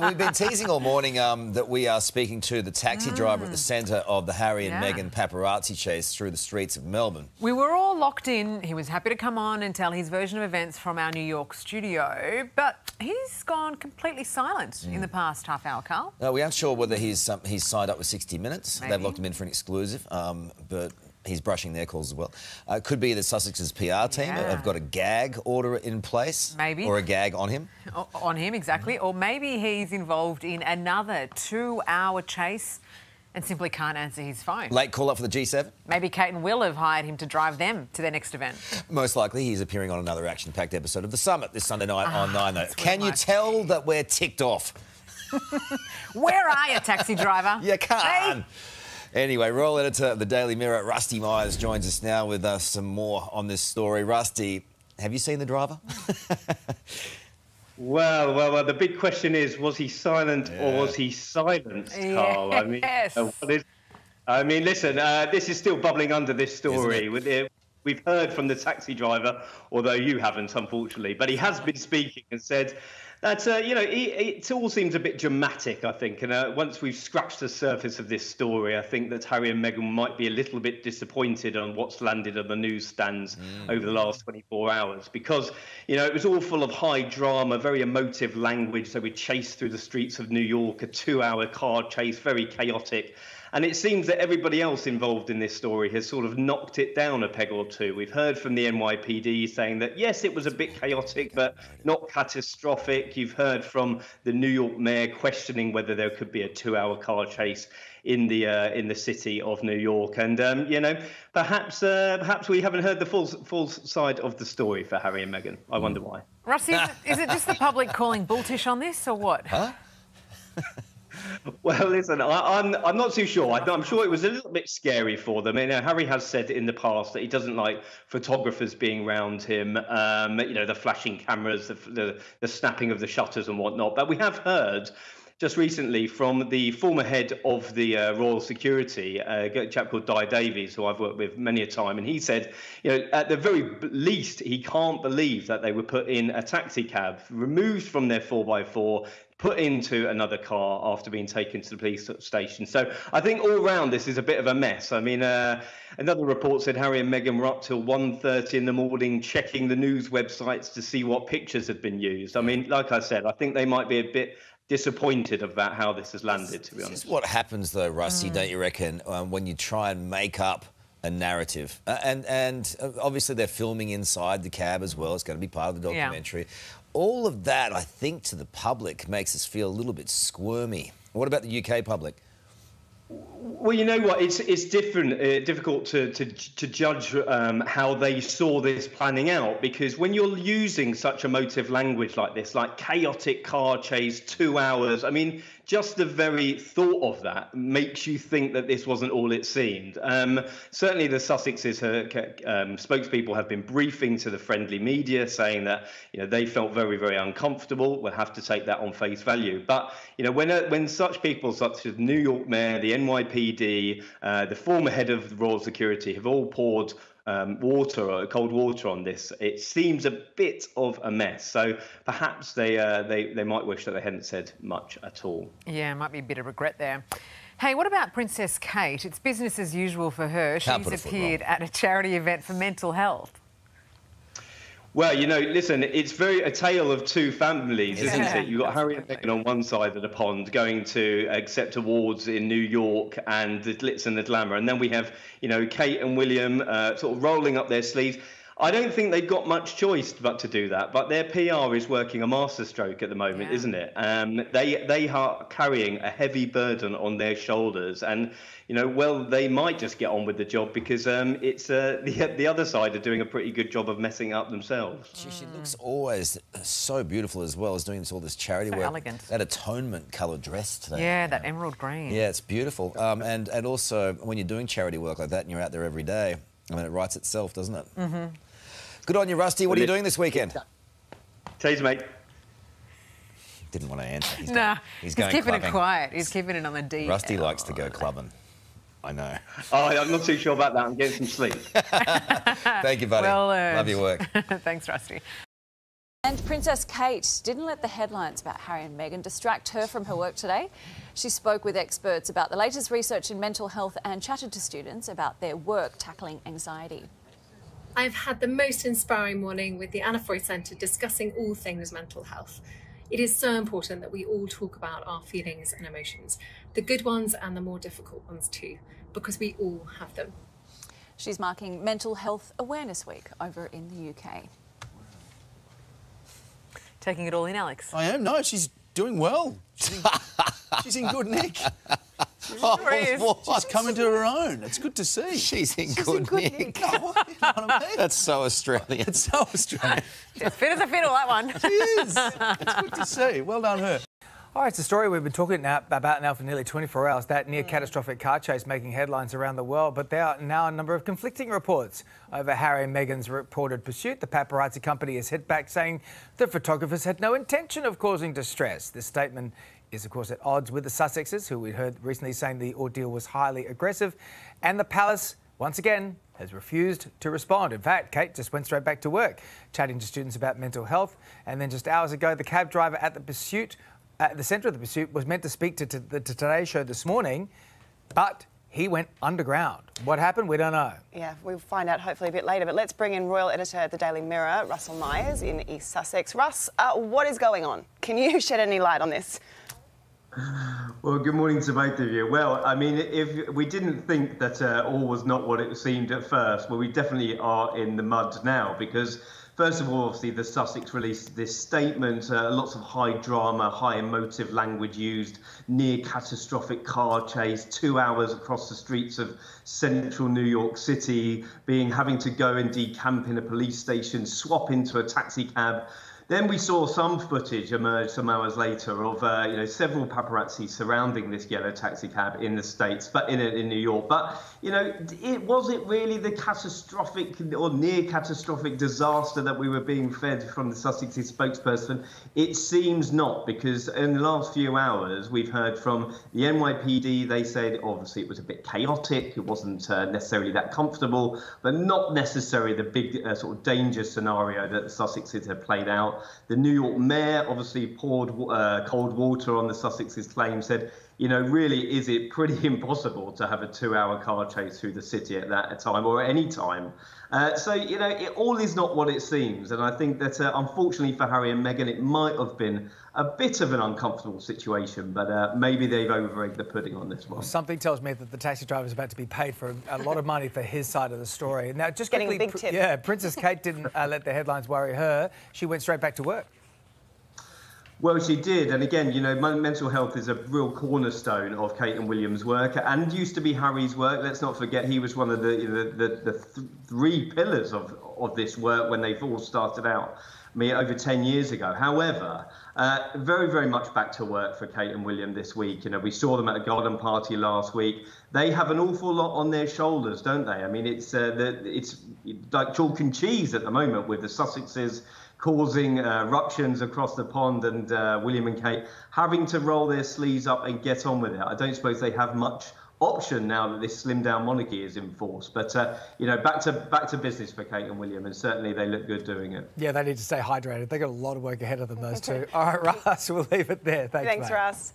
we've been teasing all morning that we are speaking to the taxi driver at the centre of the Harry and Meghan paparazzi chase through the streets of Melbourne. We were all locked in. He was happy to come on and tell his version of events from our New York studio, but he's gone completely silent in the past half hour, Carl. We aren't sure whether he's signed up with 60 Minutes. Maybe. They've locked him in for an exclusive, but he's brushing their calls as well. Could be the Sussex's PR team have got a gag order in place. Maybe. Or a gag on him. On him, exactly. Or maybe he's involved in another 2-hour chase and simply can't answer his phone. Late call-up for the G7? Maybe Kate and Will have hired him to drive them to their next event. Most likely he's appearing on another action-packed episode of The Summit this Sunday night on 9. Can you might tell that we're ticked off? Where are you, taxi driver? You can't. Hey. Anyway, royal editor of the Daily Mirror, Rusty Myers, joins us now with some more on this story. Rusty, have you seen the driver? Well, the big question is, was he silent or was he silenced, Carl? Yes. I mean, listen, this is still bubbling under this story. We've heard from the taxi driver, although you haven't, unfortunately, but he has been speaking and said that, it all seems a bit dramatic, I think. And once we've scratched the surface of this story, I think that Harry and Meghan might be a little bit disappointed on what's landed on the newsstands over the last 24 hours. Because, it was all full of high drama, very emotive language. So we chased through the streets of New York, a 2-hour car chase, very chaotic. And it seems that everybody else involved in this story has sort of knocked it down a peg or two. We've heard from the NYPD saying that, yes, it was a bit chaotic, but not catastrophic. You've heard from the New York mayor questioning whether there could be a 2-hour car chase in the city of New York. And, perhaps we haven't heard the full side of the story for Harry and Meghan. I wonder why. Rusty, is it just the public calling bulltish on this or what? Huh? Well, listen, I'm not too sure. I'm sure it was a little bit scary for them. Harry has said in the past that he doesn't like photographers being around him, the flashing cameras, the snapping of the shutters and whatnot. But we have heard just recently from the former head of the Royal Security, a chap called Di Davies, who I've worked with many a time, and he said, at the very least, he can't believe that they were put in a taxi cab, removed from their 4x4, put into another car after being taken to the police station. So I think all round this is a bit of a mess. I mean, another report said Harry and Meghan were up till 1:30 in the morning checking the news websites to see what pictures had been used. I mean, like I said, I think they might be a bit disappointed about how this has landed, to be honest. This is what happens, though, Rusty, don't you reckon, when you try and make up a narrative? And obviously they're filming inside the cab as well. It's going to be part of the documentary. All of that, I think, to the public makes us feel a little bit squirmy. What about the UK public? Well, you know what? It's difficult to judge how they saw this planning out, because when you're using such emotive language like this, like chaotic car chase, 2 hours, I mean, just the very thought of that makes you think that this wasn't all it seemed. Certainly the Sussex's spokespeople have been briefing to the friendly media saying that they felt very, very uncomfortable. We'll have to take that on face value. But when such people such as New York Mayor, the NYPD, the former head of the Royal Security have all poured cold water on this, it seems a bit of a mess. So perhaps they might wish that they hadn't said much at all. Yeah, might be a bit of regret there. Hey, what about Princess Kate? It's business as usual for her. She's appeared at a charity event for mental health. Well, listen, it's a tale of two families, isn't it? You've got Harry and Meghan on one side of the pond going to accept awards in New York and the glitz and the glamour. And then we have, Kate and William sort of rolling up their sleeves. I don't think they've got much choice but to do that, but their PR is working a masterstroke at the moment, isn't it? They are carrying a heavy burden on their shoulders, and they might just get on with the job because it's the other side are doing a pretty good job of messing up themselves. She looks always so beautiful, as well as doing all this charity work. Elegant. That atonement coloured dress today. Yeah, that emerald green. Yeah, it's beautiful. And also when you're doing charity work like that and you're out there every day, I mean, it writes itself, doesn't it? Mm-hmm. Good on you, Rusty. What are you doing this weekend? Cheers, mate. Didn't want to answer. He's keeping it quiet. He's keeping it on the D. Rusty likes to go clubbing. I know. Oh, I'm not too sure about that. I'm getting some sleep. Thank you, buddy. Well earned. Love your work. Thanks, Rusty. And Princess Kate didn't let the headlines about Harry and Meghan distract her from her work today. She spoke with experts about the latest research in mental health and chatted to students about their work tackling anxiety. I've had the most inspiring morning with the Anna Freud Centre discussing all things mental health. It is so important that we all talk about our feelings and emotions, the good ones and the more difficult ones too, because we all have them. She's marking Mental Health Awareness Week over in the UK. Taking it all in, Alex. I am. No, she's doing well. She's in good nick. She's coming to her own. It's good to see. She's in good nick. No, you know what I mean? That's so Australian. It's so Australian. As fit as a fiddle, that one. She is. It's good to see. Well done, her. All right, it's a story we've been talking about now for nearly 24 hours, that near-catastrophic car chase making headlines around the world. But there are now a number of conflicting reports over Harry and Meghan's reported pursuit. The paparazzi company has hit back, saying the photographers had no intention of causing distress. This statement is, of course, at odds with the Sussexes, who we heard recently saying the ordeal was highly aggressive. And the palace, once again, has refused to respond. In fact, Kate just went straight back to work, chatting to students about mental health. And then just hours ago, the cab driver at the centre of the pursuit was meant to speak to the Today Show this morning, but he went underground. What happened? We don't know. Yeah, we'll find out hopefully a bit later. But let's bring in Royal Editor at the Daily Mirror, Russell Myers in East Sussex. Russ, what is going on? Can you shed any light on this? Well, good morning to both of you. Well, I mean, if we didn't think that all was not what it seemed at first, well, we definitely are in the mud now, because first of all, obviously, the Sussex released this statement, lots of high drama, high emotive language used, near catastrophic car chase, 2 hours across the streets of central New York City, having to go and decamp in a police station, swap into a taxi cab. Then we saw some footage emerge some hours later of several paparazzi surrounding this yellow taxi cab in the States, but in New York. But was it really the catastrophic or near catastrophic disaster that we were being fed from the Sussex's spokesperson? It seems not, because in the last few hours we've heard from the NYPD. They said obviously it was a bit chaotic, it wasn't necessarily that comfortable, but not necessarily the big sort of danger scenario that the Sussexes had played out. The New York mayor obviously poured cold water on the Sussex's claim, said, really, is it pretty impossible to have a 2-hour car chase through the city at that time or at any time? It all is not what it seems. And I think that, unfortunately for Harry and Meghan, it might have been a bit of an uncomfortable situation, but maybe they've over-egged the pudding on this one. Well, something tells me that the taxi driver is about to be paid for a lot of money for his side of the story. Now, just getting quickly, a big tip. Yeah, Princess Kate didn't let the headlines worry her. She went straight back to work. Well, she did. And again, mental health is a real cornerstone of Kate and William's work, and used to be Harry's work. Let's not forget he was one of the three pillars of this work when they all started out, over 10 years ago. However, very, very much back to work for Kate and William this week. We saw them at a garden party last week. They have an awful lot on their shoulders, don't they? I mean, it's like chalk and cheese at the moment, with the Sussexes causing eruptions across the pond, and William and Kate having to roll their sleeves up and get on with it. I don't suppose they have much option now that this slimmed down monarchy is in force. But back to business for Kate and William, and certainly they look good doing it. Yeah, they need to stay hydrated. They've got a lot of work ahead of them, those two. All right, Russ, we'll leave it there. Thanks, mate. Russ.